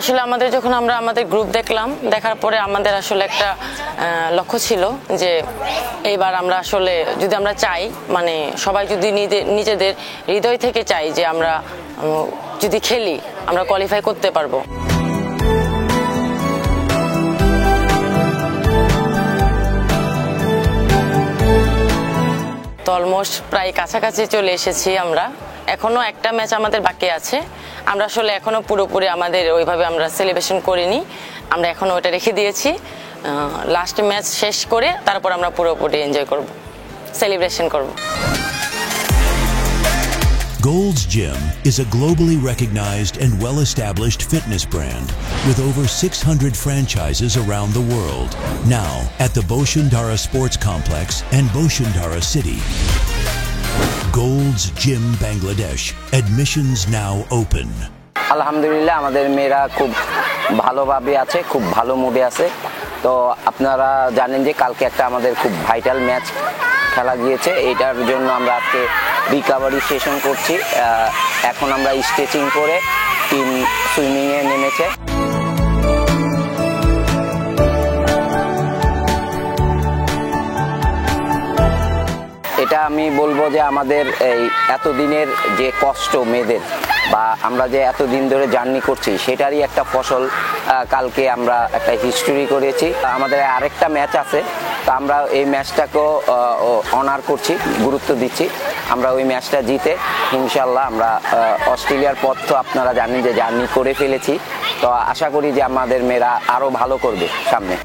আসলে আমাদের যখন আমরা আমাদের গ্রুপ দেখলাম, দেখার পরে আমাদের আসলে একটা লক্ষ্য ছিল যে এইবার আমরা আসলে যদি আমরা চাই, মানে সবাই যদি নিজেদের হৃদয় থেকে চাই যে আমরা যদি খেলি আমরা কোয়ালিফাই করতে পারবো। তো অলমোস্ট প্রায় কাছাকাছি চলে এসেছি আমরা। এখনো একটা ম্যাচ আমাদের বাকি আছে। আমরা আসলে এখনো পুরোপুরি আমাদের ওইভাবে আমরা সেলিব্রেশন করিনি, আমরা এখনো ওটা রেখে দিয়েছি। লাস্ট ম্যাচ শেষ করে তারপর আমরা পুরোপুরি এনজয় করব, সেলিব্রেশন করব। Gold's Gym is a globally recognized and well-established fitness brand with over 600 franchises around the world. Now at the Boshundara Sports Complex and Boshundara City. Gold's Gym Bangladesh. Admissions now open. আলহামদুলিল্লাহ আমাদের মেয়েরা খুব ভালোভাবে আছে, খুব ভালো মুডে আছে। তো আপনারা জানেন যে কালকে একটা আমাদের খুব ভাইটাল ম্যাচ খেলা গিয়েছে, এটার জন্য আমরা আজকে রিকভারি সেশন করছি। এখন আমরা স্ট্রেচিং করে টিম সুইমিংয়ে নেমেছে। এটা আমি বলবো যে আমাদের এই এতদিনের যে কষ্ট মেয়েদের, বা আমরা যে এতদিন ধরে জার্নি করছি সেটারই একটা ফসল। কালকে আমরা একটা হিস্টোরি করেছি। আমাদের আরেকটা ম্যাচ আছে, তো আমরা এই ম্যাচটাকেও অনার করছি, গুরুত্ব দিচ্ছি। আমরা ওই ম্যাচটা জিতে ইনশাল্লাহ আমরা অস্ট্রেলিয়ার পথ তো আপনারা জানেন যে জার্নি করে ফেলেছি। তো আশা করি যে আমাদের মেয়েরা আরও ভালো করবে সামনে।